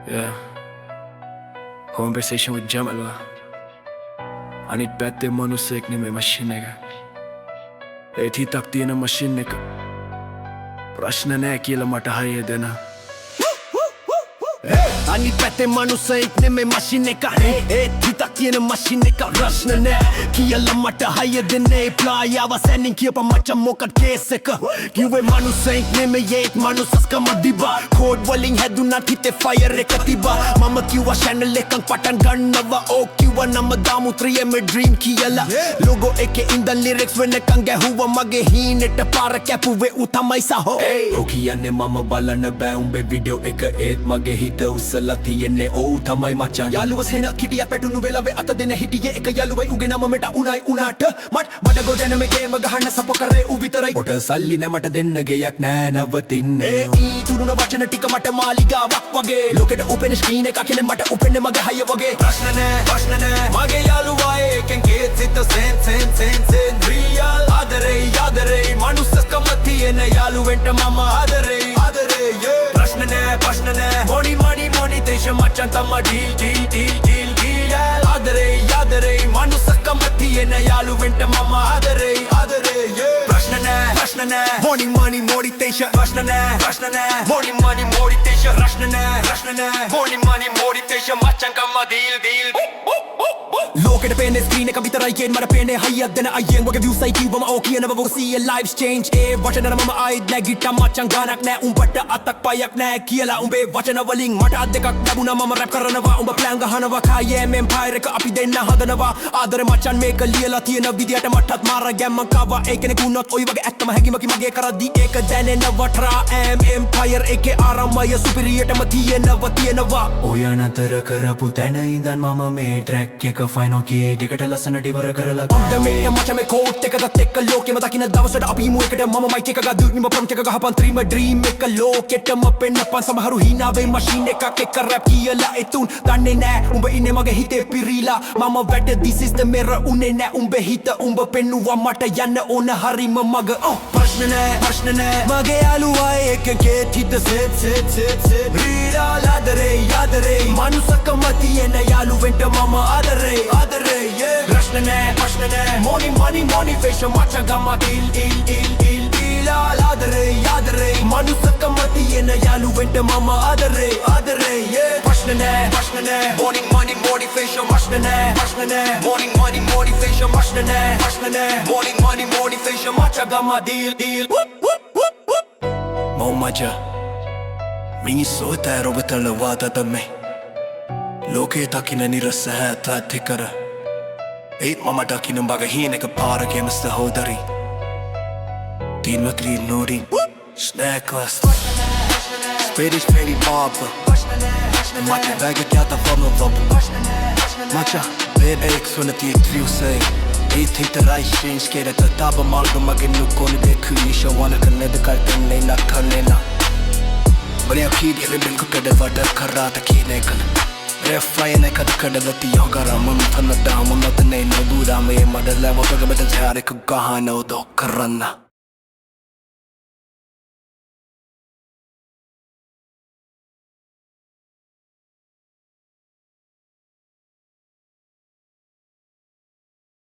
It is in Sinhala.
Yeah. Conversation with Jamal ba? Anit පැත්තේ මනුස්සෙක් නෙමෙයි මැෂින් එක. ඒත් හිතක් තියෙන මැෂින් එක. ප්‍රශ්න නෑ කියලා මට හයිය දෙන. අනිත් පැත්තේ මනුස්සෙක් නෙමෙයි මැෂින් එක. ඒත් හිතක් තියෙන මැෂින් එක. ප්‍රශ්න නෑ කියලා මට හයිය දෙන්නේ. ප්ලායි අවසැනින් කියපන් මචං මොකක්ද කේස් එක. කිව්වේ මනුස්සෙක් නෙමෙයි ඒත් මනුස්සස්කම දිබා. කෝඩ් වලින් හැදුනත් හිතේ ෆයර් එක තිබා. මම කිව්වා channel එකක් පටන් ගන්නවා. ඕ කිව්වා නම දාමු 3M dream කියලා. logo එකේ ඉඳන් lyrics වෙනකන් ගැහුවා මගේ හීනෙට පාර කැපුවේ ඌ තමයි සහෝ. ඔව් කියන්නේ මම බලන්න බෑ උඹේ වීඩියෝ එක ඒත් මගේ හිත උස්සලා තියෙන්නේ ඔව් තමයි මචං. යාළුවා සෙන කිටිය පැටුණු වෙලාවේ අත දෙන හිටියේ එක යාළුවයි උගේ නම මෙට උණයි උනාට මට ගොඩන මේ ගේම ගහන්න සප කරේ ඌ විතරයි. කොට සල්ලි නෑ මට දෙන්න ගෙයක් නෑ නවතින්න. ඊ තුරුන වචන ටික මට මාලිගාවක් වගේ. ලෝකෙට උපෙන ස්ක්‍රීන් එකක් කියලා මට උපෙන්නේ මගේ හය වගේ. ප්‍රශ්න නෑ මගේ යාළුවා එකෙන් කේත් සිත සෙන් රියල් ආදරේ මනුස්සකම තියෙන යාළුවෙන්ට මම ආදරේ ප්‍රශ්න නෑ money තේෂ මචං තම ඩීල් ආදරේ මනුස්සකම තියෙන යාළුවෙන්ට මම ආදරේ ප්‍රශ්න නෑ money තේෂ ප්‍රශ්න නෑ money තේෂ ප්‍රශ්න නෑ money තේෂ මචං කම ඩීල් ලෝකෙට පේන්නේ ස්ක්‍රීන් එක විතරයි කියන මට පේන්නේ හයියක් දෙන අයියෙන් වගේ views අයි කිව්වම ඕ කියනවා වගේ see lives change ඒ වචන මම ආයිත් නැගිට්ටා මචං ගානක් නෑ උඹට අතක් පයක් නෑ කියලා උඹේ වචන වලින් මට අත් දෙකක් ලැබුණා මම රැප් කරනවා උඹ ප්ලෑන් ගහනවා කායම් එම්පයර් එක අපි දෙන්න හදනවා ආදරේ මචං මේක ලියලා තියෙන විදියට මටත් මාර ගැම්මක් ආවා ඒ කෙනෙක් වුණොත් ඔය වගේ ඇත්තම හැකිමකි මගේ කරද්දි ඒක දැනෙනවා try එම්පයර් එකේ ආරම්භය සුපිරියටම තියෙනවා ඔය නතර කරපු තැන ඉඳන් මම මේ ට්‍රැක් එක ෆයිනල් කියේ ටිකට ලස්සනට ඉවර කරලා ඔන්න මේ මචං මේ කෝට් එකකට එක්ක ලෝකෙම දකින්න දවසට අපි මු එකට මම මයික් එක ගා දුන්නම ප්‍රොම්ප්ට් එක ගහපන් 3M dream එක ලෝකෙටම පෙන්නපන් සමහරු හිනාවේ මැෂින් එකක් එක්ක රැප් කියලා එතුන් දන්නේ නෑ උඹ ඉන්නේ මගේ හිතේ පිරීලා මම වැඩ this is the mirror උනේ නෑ උඹේ හිත උඹ පෙන්නුවා මට යන්න ඕන හරිම මග ප්‍රශ්න නෑ මගේ යාළුවා එකකේ හිත සෙත් රීලා ආදරේ මනුස්සකම තියෙන යාළුවෙන්ට මම ආදරේ ප්‍රශ්න නෑ money fashion මචං ගම ඩීල් ආදරේ මනුස්සකම තියෙන යාළුවෙන්ට මම ආදරේ ප්‍රශ්න නෑ money fashion ප්‍රශ්න නෑ money fashion ප්‍රශ්න නෑ money fashion මචං ගම ඩීල් මොමජා මිනිස්සු තෑරොබතල වාදතමේ ලෝකේ තකින නිරස හැතත් කර ඒත් මම දකින මගේ හීනෙක පාරකේම සහෝදරි Team clean nooding Snackless Spanish baby barber Macha bag of cat from the top Macha baby X when the view say They think the right change get at the top of Malga Magin no kone de kuisha wanna connect the carton lane na kanena But I keep you been cooked the water karata kinekal Refrain I cut the yoga ramun from the down, not the name of Buddha, my mother level, but the Harry Kahano do Karana.